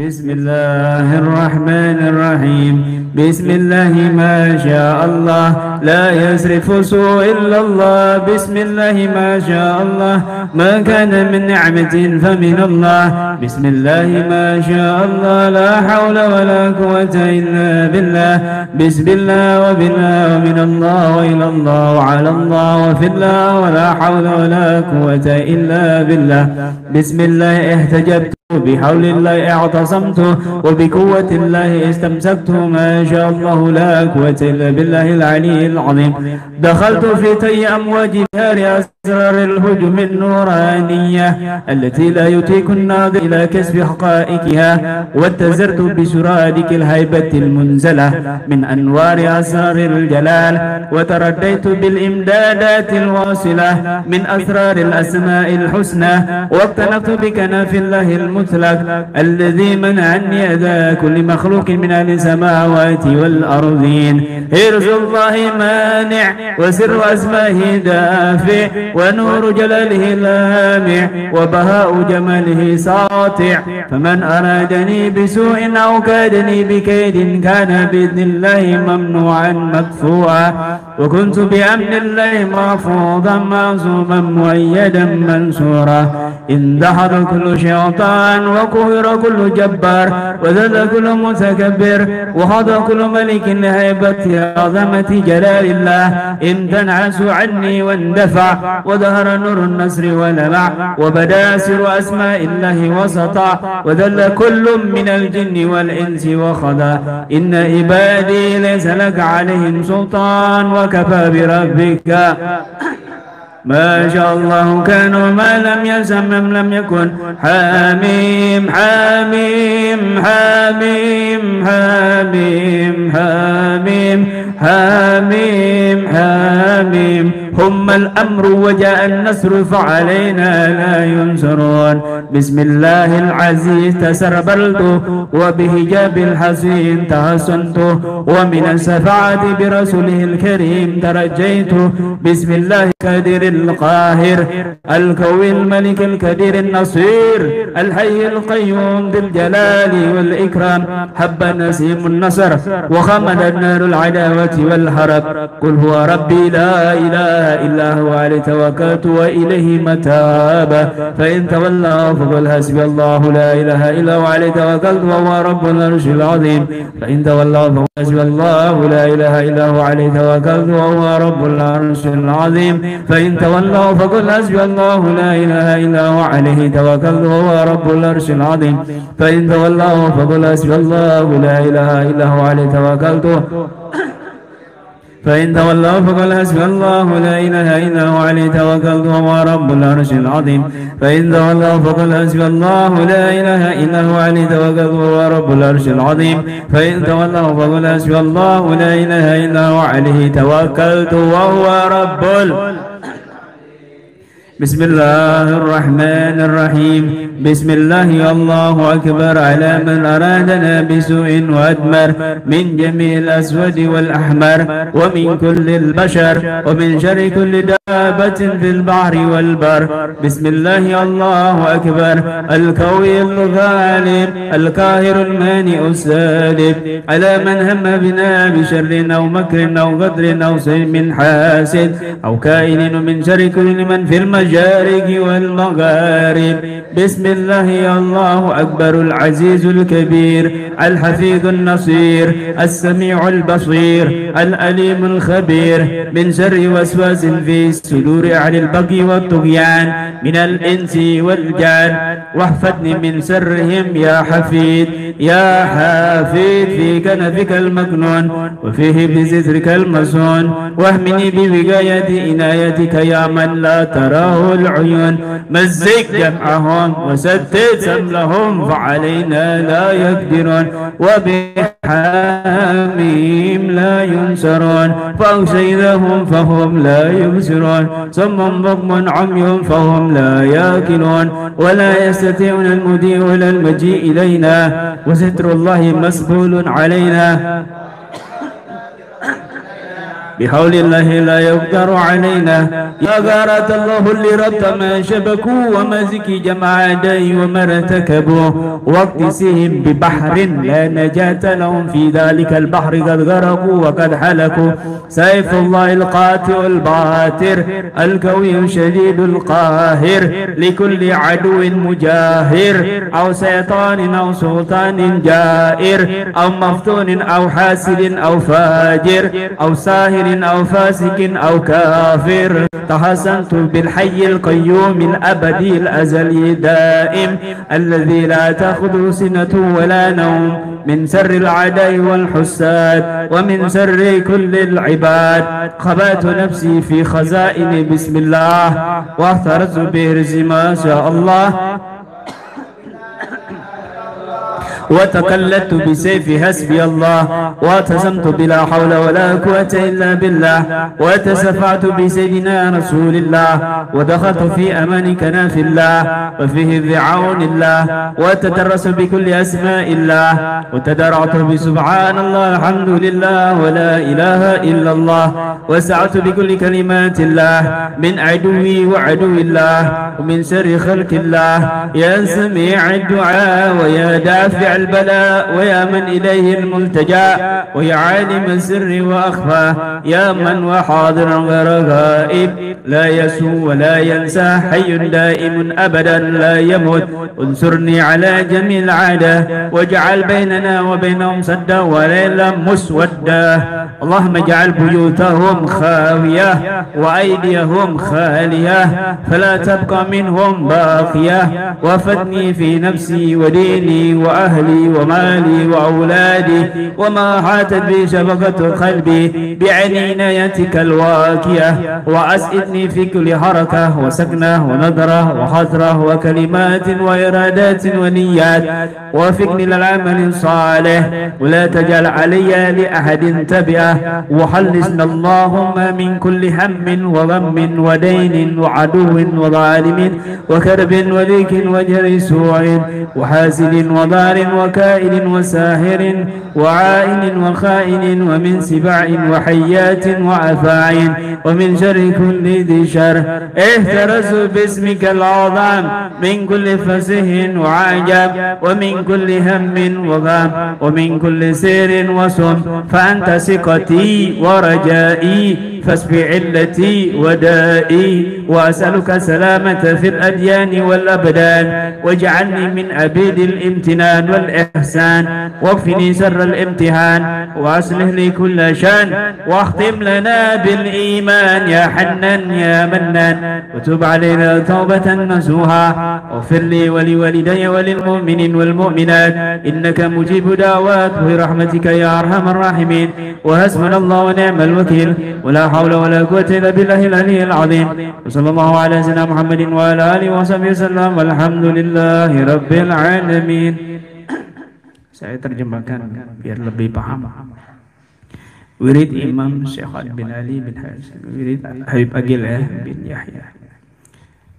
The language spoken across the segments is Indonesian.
بسم الله الرحمن الرحيم. بسم الله ما شاء الله، لا يصرف سوء إلا الله. بسم الله ما شاء الله، ما كان من نعمة فمن الله. بسم الله ما شاء الله، لا حول ولا قوة إلا بالله. بسم الله وبالله ومن الله وإلى الله وعلى الله وفي الله، ولا حول ولا قوة إلا بالله. بسم الله احتجبت، بحول الله اعتصمت، وبقوة الله استمسكت. ما شاء الله لا قوة إلا بالله العلي العظيم. دخلت في تي أمواج بحار أسرار الهجم النورانية التي لا يطيق الناظر إلى كشف حقائقها، واتزرت بسرادك الهيبة المنزلة من أنوار أسرار الجلال، وترديت بالإمدادات الواصلة من أسرار الأسماء الحسنى، واقتنقت بكنف الله المطلق الذي منع عني أذى كل مخلوق من السماوات والأرضين. حرز الله مانع، وسر أسمائه دافع، ونور جلاله لامع، وبهاء جماله ساطع. فمن أرادني بسوء أو كادني بكيد كان بإذن الله ممنوعا مدفوعا، وكنت بأمن الله محفوظا معصوما مؤيدا منصورا. اندحر كل شيطان، وقهر كل جبار، وذل كل متكبر، وخضع كل ملك لهيبة عظمة جلال الله. امتنعس عني واندفع، وظهر نور النصر ولمع، وبدا سر أسماء الله وسطع، وذل كل من الجن والإنس وخضع. إن عبادي ليس لك عليهم سلطان، وكفى بربك. ما شاء الله كان، وما لم يسمم لم يكن. حميم حميم حميم حميم حميم حميم حميم. هم الأمر وجاء النصر، فعلينا لا ينصرون. بسم الله العزيز تسربلت، وبهجاب الحسين تحصنت، ومن الشفاعة برسوله الكريم ترجيت. بسم الله القادر القاهر القوي الملك الكبير النصير الحي القيوم ذي الجلال والإكرام. حب نسيم النصر، وخمد النار العداوة والحرب. قل هو ربي لا إله إلا هو عليه توكلت وإليه متاب. فإن تولوا فقل حسبي الله لا إله إلا هو عليه توكلت وهو رب العرش العظيم. فإن تولوا فقل حسبي الله لا إله إلا هو عليه توكلت وهو رب العرش العظيم. فإن تولوا فقل حسبي الله لا إله إلا هو عليه توكلت وهو رب العرش العظيم. فإن تولوا فقل حسبي الله لا إله إلا هو عليه توكلت. فإن تولوا فقل حسبي الله لا إله إلا هو عليه توكلت وهو رب العرش العظيم. فإن تولوا فقل حسبي الله لا إله إلا هو عليه توكلت وهو رب العرش العظيم. فإن تولوا فقل حسبي الله لا إله إلا هو عليه توكلت وهو رب بسم الله الرحمن الرحيم. بسم الله الله أكبر على من أرادنا بسوء وأدمر، من جميع الأسود والأحمر، ومن كل البشر، ومن شر كل دابة في البحر والبر. بسم الله الله أكبر القوي الغالب القاهر المانع السالب، على من هم بنا بشر أو مكر أو غدر أو سلم حاسد أو كائن، من شر كل من في المشارق والمغارب. بسم الله الله أكبر العزيز الكبير الحفيظ النصير السميع البصير الأليم الخبير، من شر وسواس في صدور أهل البغي والطغيان من الإنس والجان. واحفظني من شرهم يا حفيظ يا حافظ في كنفك المكنون، وفيه بسترك المصون. واهمني بوقاية عنايتك يا من لا تراه العيون. مزق جمعهم وسدد سملهم، فعلينا لا يقدرون. وبحميم لا ينصرون، فأغشيناهم فهم لا يبصرون. صم بكم عمي فهم لا يأكلون، ولا يستطيعون المضي ولا المجيء إلينا، وستر الله مسبول علينا. بحول الله لا يقدر علينا. يا غارت الله اللي ربط ما شبكوا وما زكي جمع داي وما ارتكبوا واقتسهم ببحر لا نجاة لهم في ذلك البحر قد غرقوا وقد حلكوا. سيف الله القاطع الباتر القوي شديد القاهر لكل عدو مجاهر أو شيطان أو سلطان جائر أو مفتون أو حاسد أو فاجر أو ساهر أو فاسق أو كافر. تحسنت بالحي القيوم الأبدي الأزلي دائم الذي لا تأخذه سنة ولا نوم من سر العداء والحساد ومن سر كل العباد. خبأت نفسي في خزائن بسم الله واحترزت بإرز ما شاء الله وتقلدت بسيف حسبي الله واعتصمت بلا حول ولا قوة إلا بالله وتسفعت بسيدنا رسول الله ودخلت في أمان كناف الله وفيه بعون الله وتدرس بكل أسماء الله وتدرعت بسبحان الله الحمد لله ولا إله إلا الله وسعت بكل كلمات الله من عدوي وعدو الله ومن شر خلق الله. يا سميع الدعاء ويا دافع البلاء ويا من إليه الملتجى ويا عالم السر وأخفى يا من وحاضر غير غائب لا يسوء ولا ينسى حي دائم أبدا لا يموت. انصرني على جميع العادة واجعل بيننا وبينهم سدا وليلا مسودا. اللهم اجعل بيوتهم خاوية وأيديهم خالية فلا تبقى منهم باقية. وفتني في نفسي وديني وأهلي ومالي وأولادي وما حاتت بي شبكة قلبي بعنايتك الواكية. وأسئدني في كل حركة وسكنة ونظرة وخطرة وكلمات وإرادات ونيات ووفقني للعمل الصالح ولا تجعل علي لأحد تبعه. وخلصنا اللهم من كل هم وغم ودين وعدو وظالم وكرب وذيك وجر سوء وحاسد وضار وكائن وساهر وعائن وخائن ومن سباع وحيات وأفاع ومن شر كل ذي شر. احترس باسمك العظام من كل فسح وعجب ومن كل هم وغم ومن كل سير وسم فأنت ثقتي ورجائي فاشف علتي ودائي. وأسألك سلامة في الأديان والأبدان واجعلني من أبيد الامتنان والإحسان واكفني سر الامتحان وأصلح لي كل شان واختم لنا بالإيمان يا حنان يا منان وتب علينا توبة نصوحا واغفر لي ولوالدي وللمؤمنين والمؤمنات إنك مجيب دعوات برحمتك يا أرحم الراحمين. وحسبنا الله ونعم الوكيل ولا حول ولا قوة إلا بالله العلي العظيم. وصلى الله على سيدنا محمد وعلى آله وصحبه وسلم والحمد لله رب العالمين. Saya terjemahkan biar lebih paham. Wirid Imam Syekh bin Ali bin Wirid Habib Agil bin Yahya.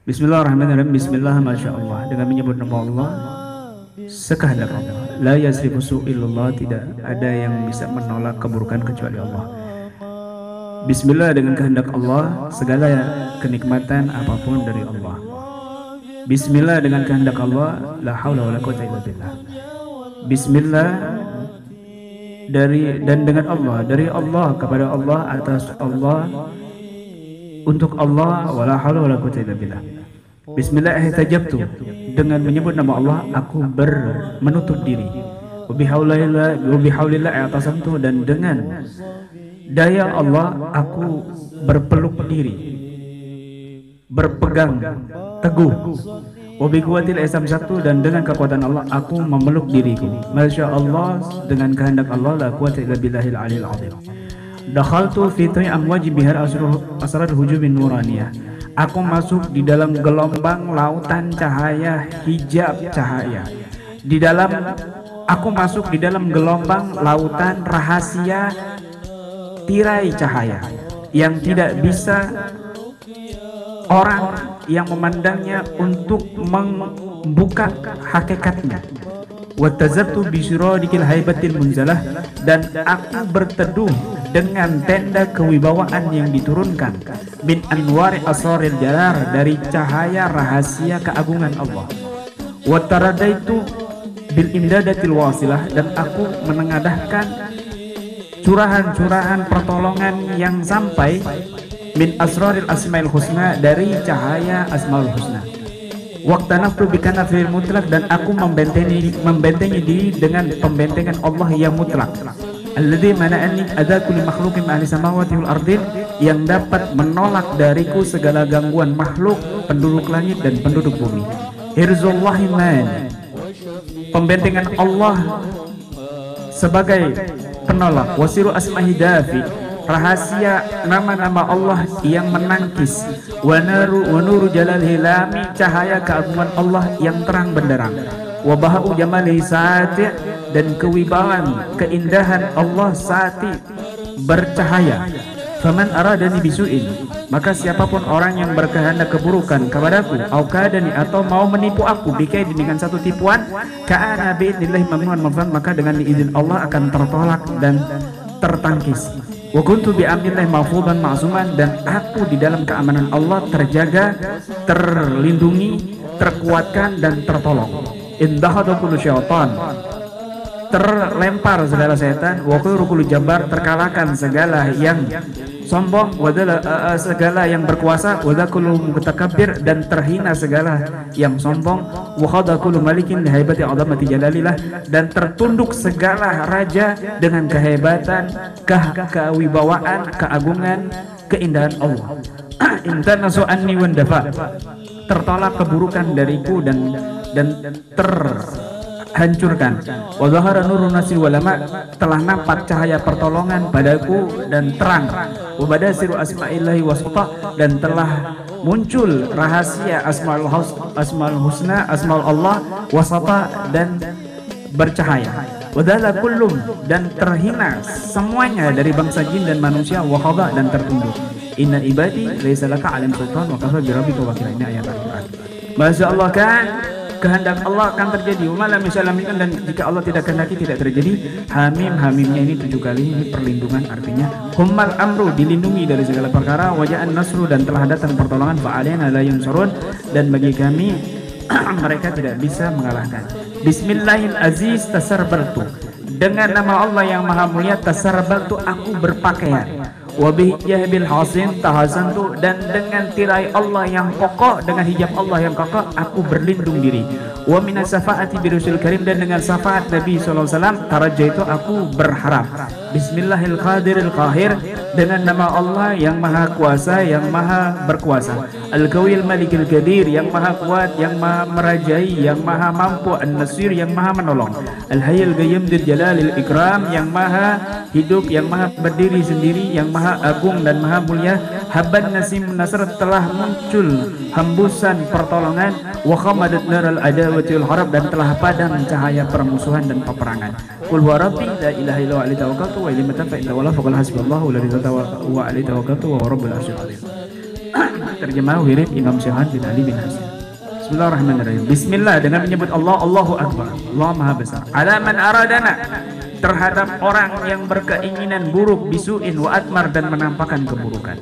Bismillahirrahmanirrahim. Bismillah masyaallah. Dengan menyebut nama Allah sekehendak Allah. La yasrifu su'illallah, tidak ada yang bisa menolak keburukan kecuali Allah. Bismillah, dengan kehendak Allah segala kenikmatan apapun dari Allah. Bismillah, dengan kehendak Allah la haula wala quwwata illa billah. Bismillah dari dan dengan Allah, dari Allah kepada Allah, atas Allah, untuk Allah, wala haula wala quwwata illa billah. Bismillah ihtajabtu, dengan menyebut nama Allah aku menutup diri. Wa bihaulillah i'tasamtu, dan dengan daya Allah aku berpeluk diri, berpegang teguh. Wabi kuatil esam satu, dan dengan kekuatan Allah aku memeluk diriku. Masya Allah, dengan kehendak Allah la quwwata illa billahil aliyil azim. Dakhaltu fi amwaji bihar asrar hujubin nuraniyah. Aku masuk di dalam gelombang lautan cahaya, hijab cahaya. Aku masuk di dalam gelombang lautan rahasia, tirai cahaya yang tidak bisa orang yang memandangnya untuk membuka hakikatnya. Wa tazartu bi syuradikil haibatil munzalah, dan aku berteduh dengan tenda kewibawaan yang diturunkan min anwari asraril jalal, dari cahaya rahasia keagungan Allah. Wa taradaitu bil imdadatil wasilah, dan aku menengadahkan curahan-curahan pertolongan yang sampai min asraril asmaul husna, dari cahaya asmaul husna. Waqtanaftu bikanafil mutlak, dan aku membentengi diri dengan pembentengan Allah yang mutlak. Alladzi mana'ani adza kulli makhluqin ahli samawati wal ardin, yang dapat menolak dariku segala gangguan makhluk, penduduk langit dan penduduk bumi. Hirzullahi man, pembentengan Allah sebagai penolak. Wasiru asma'i dafi, rahasia nama-nama Allah yang menangkis. Wa nuru jalal hilami, cahaya keagungan Allah yang terang benderang. Wa baha'u jamalihi sati', dan kewibawaan keindahan Allah sati bercahaya. Faman aradani bisu'in, maka siapapun orang yang berkehendak keburukan kepadaku, au kadani, atau mau menipu aku, bikai, dengan satu tipuan, ka'ana bi'idnillahi mamnuan mafan, maka dengan izin Allah akan tertolak dan tertangkis. Wa kuntu bi'amrillahi mahfudan ma'suman, dan aku di dalam keamanan Allah terjaga, terlindungi, terkuatkan dan tertolong. Indahadu kullu syaitan, terlempar segala setan. Wa kullu jabbar, terkalahkan segala yang sombong. Wadala segala yang berkuasa. Wadakulu mutakabbir, dan terhina segala yang sombong. Wa khadakulu malikin lihaibati azamati jalalillah, dan tertunduk segala raja dengan kehebatan, kewibawaan, keagungan, keindahan Allah. Intanasu anni wandafa, tertolak keburukan dariku dan terhancurkan. Wa zahara nurun nasir walama, telah nampak cahaya pertolongan padaku dan terang. Wa badasiru asma'illahi wasata, dan telah muncul rahasia asmaul husna, asmaul Allah, wasata, dan bercahaya. Wa dhala kullum, dan terhina semuanya dari bangsa jin dan manusia, wa khada, dan tertunduk. Inna ibadi laisa laka 'alaihim sultan wa kafa bi rabbika wakila. Ini ayat Al-Qur'an. Masya Allah, kan kehendak Allah akan terjadi. Umalam misalamikan, dan jika Allah tidak kehendaki tidak terjadi. Hamimnya ini 7 kali, ini perlindungan, artinya hummal amru, dilindungi dari segala perkara. Waja'an nasru, dan telah datang pertolongan. Fa'alina la yunsurun, dan bagi kami mereka tidak bisa mengalahkan. Bismillahil aziz tasarbaltu, dengan nama Allah yang maha mulia, tasarbaltu, aku berpakaian. Wabihjahbil hasin tahasantu, dan dengan tirai Allah yang kokoh, dengan hijab Allah yang kokoh, aku berlindung diri. Wa minas syafaati birusul karim, dan dengan syafaat Nabi SAW, tarajaitu, aku berharap. Bismillahil qadiril qahir, dengan nama Allah yang maha kuasa, yang maha berkuasa. Al-Qawil Malikil Qadir, yang maha kuat, yang maha merajai, yang maha mampu. An-Nasir, yang maha menolong. Al-Hayyul Qayyum dzul Jalalil Ikram, yang maha hidup, yang maha berdiri sendiri, yang maha agung dan maha mulia. Habban Nasim Nasr, telah muncul hembusan pertolongan. Wa khamadat naral adawati wal harab, dan telah padam cahaya permusuhan dan peperangan. Qul huwa rabbi la ilaha illa huwa alaihi tawakkaltu wa ilaihi matab, fa inna wala faqul hasbunallahu la ilaha illa huwa alaihi tawakkaltu wa rabbul arsyil azim. Terjemah wirid Imam Syahad bin Ali bin Hasan. Bismillahirrahmanirrahim. Bismillah, dengan menyebut Allah, Allahu Akbar, Allah Maha Besar. Ala man aradana, terhadap orang yang berkeinginan buruk, bisuin wa atmar, dan menampakkan keburukan.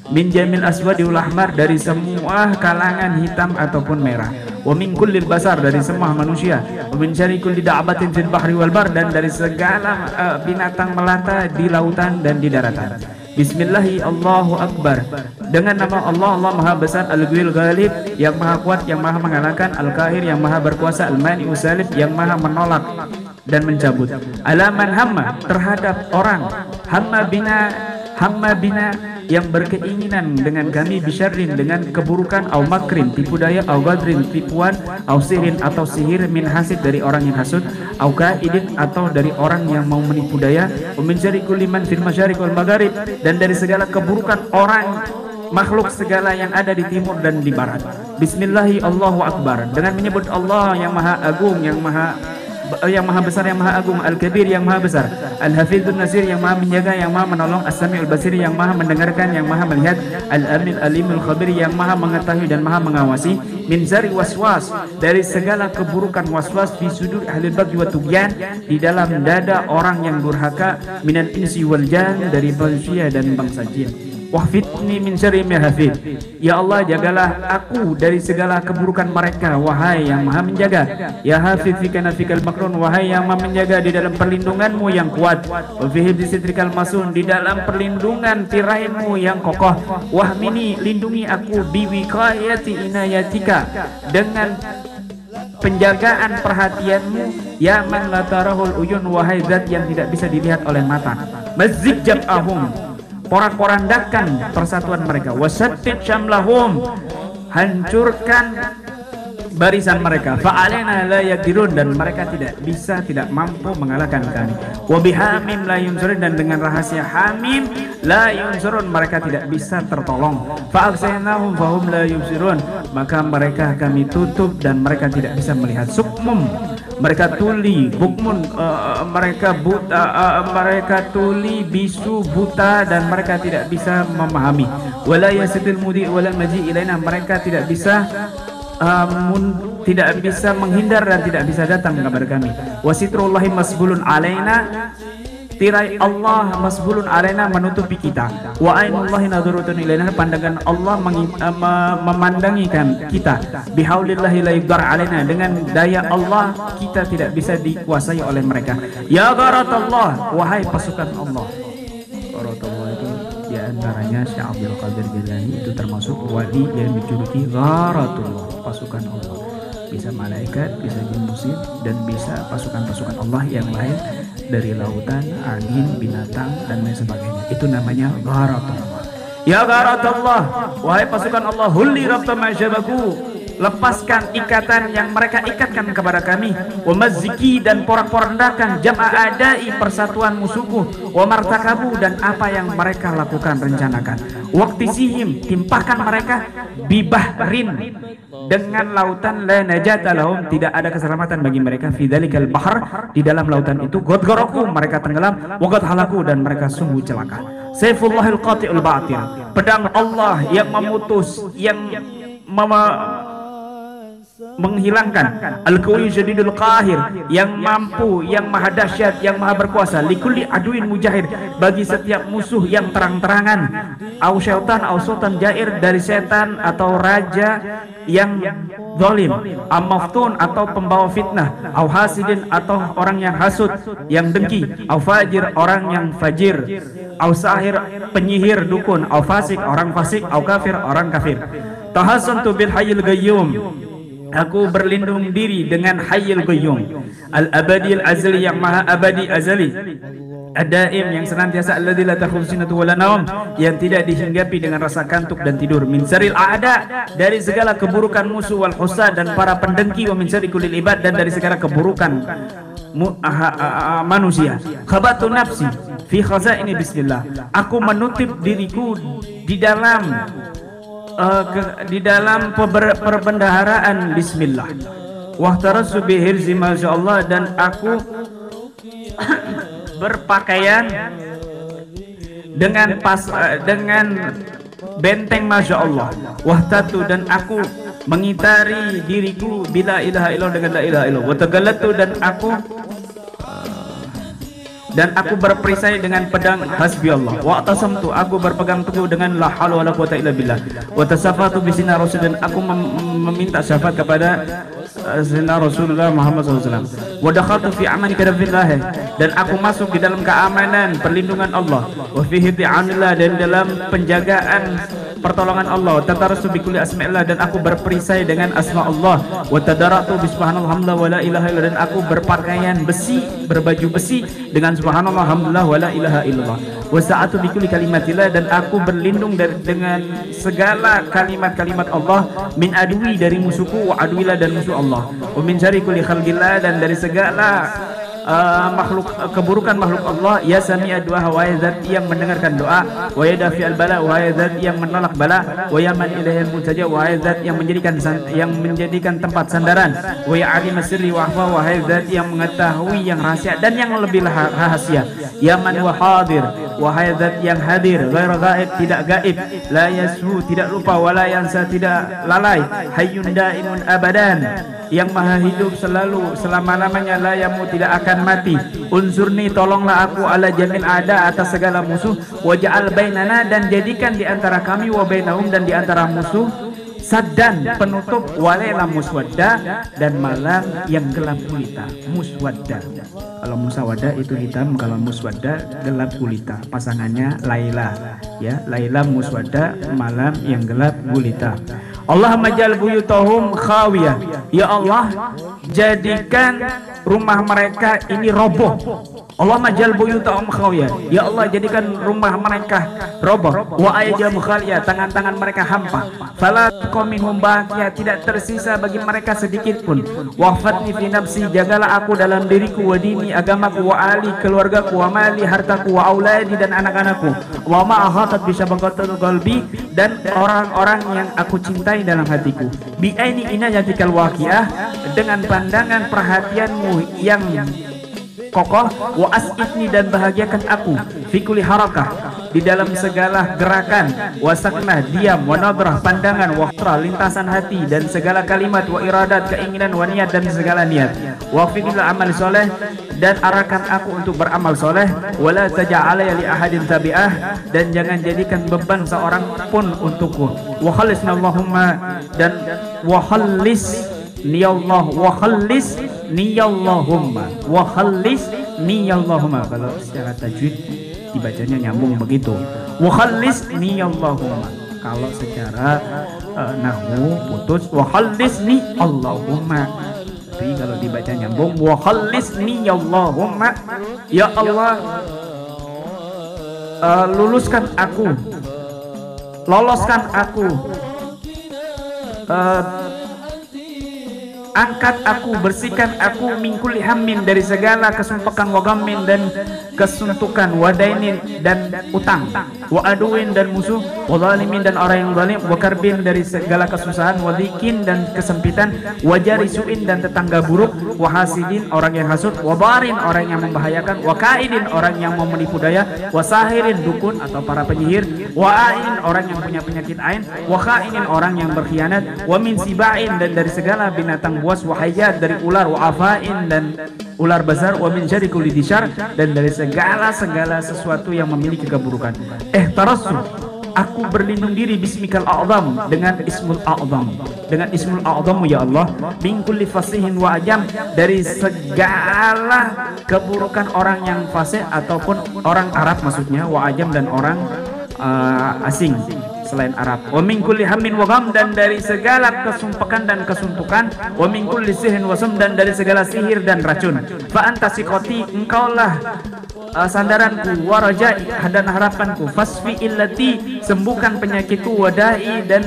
Min jamil aswadi wal ahmar, dari semua kalangan hitam ataupun merah. Wa min kullil basar, dari semua manusia. Wa min syarri kulli da'abatin fil bahri wal bar, dan dari segala binatang melata di lautan dan di daratan. Bismillahi Allahu Akbar, dengan nama Allah, Allah Maha Besar. Al-Ghawil Ghalib, yang maha kuat, yang maha mengalahkan. Al-Qahir, yang maha berkuasa. Al-Mani'u Salib, yang maha menolak dan mencabut. Alaman hamma, terhadap orang hamma bina, yang berkeinginan dengan kami, bisyarrin, dengan keburukan, au makrin, tipu daya, au gadrin, tipuan, au sihirin, atau sihir, min hasid, dari orang yang hasud, au kaidin, atau dari orang yang mau menipu daya, min syarri kulli man fil masyariq wal magharib, dan dari segala keburukan orang makhluk segala yang ada di timur dan di barat. Bismillahi Allahu Akbar, dengan menyebut Allah yang maha agung, yang maha yang maha besar, yang maha agung, Al-Kabir yang maha besar, Al-Hafidhun Nasir yang maha menjaga, yang maha menolong, As-Sami'ul Basir yang maha mendengarkan, yang maha melihat, Al-Amil Alimul Khabir yang maha mengetahui dan maha mengawasi, min zari waswas, dari segala keburukan waswas, fi sudur ahli baghi wa tughyan, di dalam dada orang yang durhaka, minal insi wal jan, dari manusia dan bangsa jin. Wahfidni min syarri ma hafid. Ya Allah, jagalah aku dari segala keburukan mereka, wahai yang maha menjaga. Ya hafid fi kanafikal makrun, wahai yang maha menjaga di dalam perlindunganmu yang kuat. Wa fi hibdisitrikal masun, di dalam perlindungan tiraimu yang kokoh. Wahmini, lindungi aku bi wiqayati inayatika, dengan penjagaan perhatianmu, ya man la tarahul uyun, wahai zat yang tidak bisa dilihat oleh mata. Mazzik jab'ahum, porak-porandakan persatuan mereka, wasattid syamlahum, hancurkan barisan mereka, fa'alena la yadirun, dan mereka tidak mampu mengalahkan kami. Wa bihamim la yunsurun, dan dengan rahasia hamim la yunsurun, mereka tidak bisa tertolong. Fa'aksaynahum fahum la yubsirun, maka mereka kami tutup dan mereka tidak bisa melihat. Sukmum, mereka tuli, bukmun, mereka buta, mereka tuli, bisu, buta, dan mereka tidak bisa memahami. Wala yasidil mudi wala maji ilaina, mereka tidak bisa menghindar dan tidak bisa datang kepada kami. Wasitrullahi masbulun alaina, tirai Allah masbulun alaina, menutupi kita. Wa ainullahi nadhurutun ilaina, pandangan Allah memandangi kita. Bihaulillahi la yudhar alaina, dengan daya Allah kita tidak bisa dikuasai oleh mereka. Ya gharatallah, wahai pasukan Allah. Gharatallah itu di antaranya Syekh Abdul Qadir Jilani, itu termasuk wali yang dijuluki Gharatullah, pasukan Allah. Bisa malaikat, bisa jin musyrik, dan bisa pasukan-pasukan Allah yang lain dari lautan, angin, binatang, dan lain sebagainya. Itu namanya Gharatullah. Ya Gharatullah, wahai pasukan Allah, hulli rabta ma'jabaku, lepaskan ikatan yang mereka ikatkan kepada kami. Wa mazziki, dan porak-porandakan jam'a adai, persatuan musuhku. Wa martakabu, dan apa yang mereka lakukan, rencanakan. Waqtisihim, timpahkan mereka, bibahrin, dengan lautan, la najata lahum, tidak ada keselamatan bagi mereka, fi dzalikal bahr, di dalam lautan itu, godgoroku, mereka tenggelam, wa qad halaku, dan mereka sungguh celaka. Sayfullahil qati'ul batil, pedang Allah yang memutus, yang menghilangkan, al-qawi syadidul qahir, yang mampu, yang maha dahsyat, yang maha berkuasa, likulli aduin mujahid, bagi setiap musuh yang terang-terangan, au syaitan au sultan jair, dari setan atau raja yang zalim, amaftun, atau pembawa fitnah, au hasidin, atau orang yang hasud, yang dengki, au fajir, orang yang fajir, au sahir, penyihir, dukun, au fasik, orang fasik, au kafir, orang kafir. Tahassantu bil hayyil qayyum, aku berlindung diri dengan Hayyul Qayyum, Al-Abadi Al-Azali, yang maha abadi azali, Ad-Daim, yang senantiasa, alladzi la ta'khudhuhu sinatun wa la naum, yang tidak dihinggapi dengan rasa kantuk dan tidur, min syarril a'da, dari segala keburukan musuh, wal husad, dan para pendengki, wa min syarri kullil ibad, dan dari segala keburukan manusia. Khabatu nafsi fi khazaini bismillah, aku menutup diriku di dalam perbendaharaan bismillah. Wahtarasu bihirzi masyaallah, dan aku berpakaian dengan benteng masyaallah. Wahtatu, dan aku mengitari diriku bila ilaha illallah, dengan la ilaha illallah. Watagallatu, dan aku berperisai dengan pedang hasbi Allah. Wa atasamtu, aku berpegang teguh dengan la haula wala quwata illa billah. Wa tasafatu bi sinar rasul, dan aku meminta syafaat kepada sinar Rasulullah Muhammad SAW. Wa dakhaltu fi amani kadafillah, dan aku masuk di dalam keamanan perlindungan Allah. Wa fi hiti'anillah, dan dalam penjagaan pertolongan Allah. Tatarasu bi kulli asma'illah, dan aku berperisai dengan asma Allah. Wa tadaratu bi subhanallah hamdulillah wa la ilaha illallah, dan aku berpakaian besi, berbaju besi, dengan subhanallah hamdulillah wa la ilaha illallah. Wa sa'atu bi kulli kalimatillah, dan aku berlindung dengan segala kalimat-kalimat Allah, min adwi, dari musuhku, wa adwillah, dan musuh Allah, wa min syarri kulli khalqillah, dan dari segala keburukan makhluk Allah. Ya sami'a du'a, wahai zat yang mendengarkan doa. Wa ya dafi'al bala, wahai zat yang menolak bala. Wa ya man ilaihil muntaja, wahai zat yang menjadikan tempat sandaran. Wa ya alim sirri wa akhfa, wahai zat yang mengetahui yang rahasia dan yang lebih rahasia. Ya man wa hadir, wahai zat yang hadir, ghair ghaib, tidak gaib, la yashu, tidak lupa, wala yansa, tidak lalai, hayyun daimun abadan, yang maha hidup selalu selama-lamanya, la yamu, tidak akan mati. Unsurni, tolonglah aku, ala jamil ada, atas segala musuh. Waja'al bainana, dan jadikan di antara kami, wa bainahum, dan di antara musuh, saddan, penutup, walela muswadda, dan malam yang gelap gulita. Muswadda, kalau musawada itu hitam, kalau muswadda gelap gulita. Pasangannya Laila, ya, Laila muswadda, malam yang gelap gulita. Allahumma ja'al buyutahum khawiyah, ya Allah, jadikan rumah mereka ini roboh. Allahumma ja'al buyutahum khawiyah, ya Allah, jadikan rumah mereka roboh. Wa ayyajam khaliyah, tangan-tangan mereka hampa. Fala minhum baqiya, tidak tersisa bagi mereka sedikit pun. Wahfatni fi nafsi, jagalah aku dalam diriku, wa dini, agamaku, wa ali, keluargaku, wa mali, hartaku, wa auladi, dan anak-anakku. Wa ma ahatat bi syabaqatil qalbi, dan orang-orang yang aku cintai dalam hatiku. Bi aini inayatikal waqiah, dengan pandangan perhatianmu yang kokoh. Wa as'idni, dan bahagiakan aku, fi kulli harakah, di dalam segala gerakan. Wasaknah, diam. Wa nadrah, pandangan. Waqtra, lintasan hati, dan segala kalimat. Wa iradat, keinginan. Wa niat, dan segala niat. Wa fiqil amal soleh, dan arahkan aku untuk beramal soleh. Wala taja'alaya li ahadin tabi'ah, dan jangan jadikan beban seorang pun untukku. Wa khalisna Allahumma, dan wa khalis niyallah, wa khalis niyallahumma, wa khalis niyallahumma. Kalau secara tajwid dibacanya nyambung begitu. Wa khalis niyallahumma. Kalau secara nahwu putus wa khalis ni Allahumma. Tapi kalau dibaca nyambung wa khalis niyallahumma, ya Allah, luluskan aku, loloskan aku, angkat aku, bersihkan aku, min kulli hammin, dari segala kesumpakan, wa ghammin, dan kesuntukan, wa dainin, dan utang, wa aduin, dan musuh, wa zalimin, dan orang yang zalim, wa karbin, dari segala kesusahan, wa dhikin, dan kesempitan, wa jarisuin, dan tetangga buruk, wa hasidin, orang yang hasud, wa barin, orang yang membahayakan, wa kaidin, orang yang mau menipu daya, wa sahirin, dukun atau para penyihir, wa ain, orang yang punya penyakit ain, wa khainin, orang yang berkhianat, wa min sibain, dan dari segala binatang buas, wa hayat, dari ular, wa afain, dan ular besar, wa min syarri kulli disyar, dan dari segala sesuatu yang memiliki keburukan. Tarasu, aku berlindung diri, bismikal a'zam, dengan ismul a'zam, dengan ismul a'zamu, ya Allah, min kulli fasihin wa ajam, dari segala keburukan orang yang fasih ataupun orang Arab maksudnya, wa ajam, dan orang asing selain Arab. Wa min kulli hammin wa gham, dan dari segala kesumpakan dan kesuntukan. Wa min kulli sihrin wa sum, dan dari segala sihir dan racun. Fa anta siqati, engkaulah sandaranku, wa rajai, dan harapanku. Fasfi illati, sembuhkan penyakitku, wadai, dan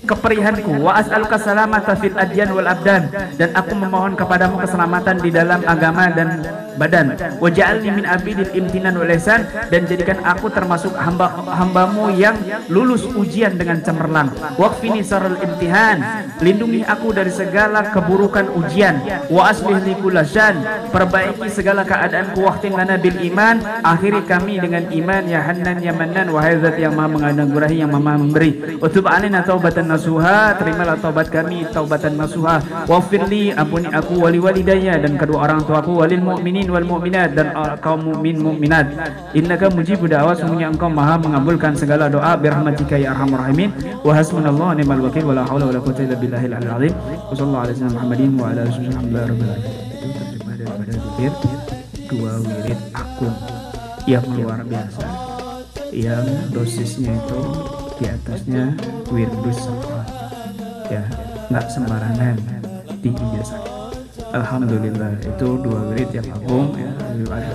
keperihanku. Wa as'aluka salamata fil adyan wal abdan, dan aku memohon kepadamu keselamatan di dalam agama dan badan. Wa ja'alni min abidil imtinan wal ihsan, dan jadikan aku termasuk hambamu yang lulus ujian dengan cemerlang. Waqfini syarrul imtihan, lindungi aku dari segala keburukan ujian. Wa aslih li kullasyan, perbaiki segala keadaanku. Waqtim lana bil iman, akhiri kami dengan iman. Ya Hannan ya Mannan, wahai zat yang maha menganugerah, yang maha memberi. Utub alaina taubatan nasuha, terimalah taubat kami taubatan nasuha. Waghfirli, ampuni aku, wali walidayya, dan kedua orang tuaku, walil mu'minin wal mu'minat, dan kaum mukmin mukminat. Innaka mujibud da'wat, sungguhnya engkau maha mengabulkan segala doa, birahmatika ya arhamar rahimin. Wa hasbunallahu wa ni'mal wakil, wa la haula wa la quwwata illa billahil aliyyil azim. Wa sallallahu alaihi wasallam Muhammadin wa ala alihi wasallam. Itu terjemah daripada zikir dua wirid agung yang luar biasa, yang dosisnya itu di atasnya wirdus safar, ya, nggak sembarangan diijazah. Alhamdulillah, itu dua wirid yang agung, ya.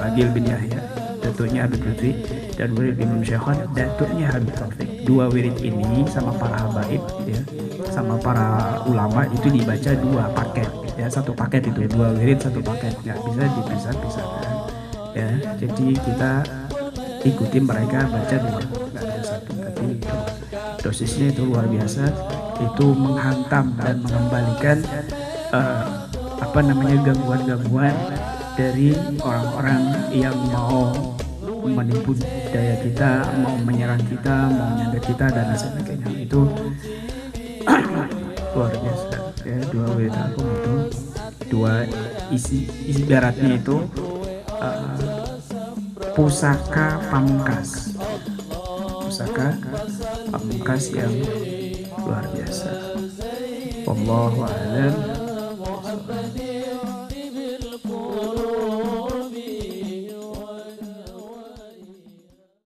Agil bin Yahya, datuknya Habib Lutfi, dan wirid Imam Syekhon, datuknya Habib Taufik. Dua wirid ini sama para habaib, ya, sama para ulama itu dibaca dua paket, ya, satu paket itu, 2 wirid satu paket, nggak bisa dipisah-pisahkan ya. Jadi kita ikuti mereka baca 2, nggak ada satu, tapi itu dosisnya itu luar biasa, itu menghantam dan mengembalikan gangguan-gangguan dari orang-orang yang mau menipu daya kita, mau menyerang kita, mau nyandet kita dan sebagainya. Itu luar biasa ya. 2 wirid agung itu, 2 isi baratnya itu pusaka pamungkas yang luar biasa. Wallahu a'lam.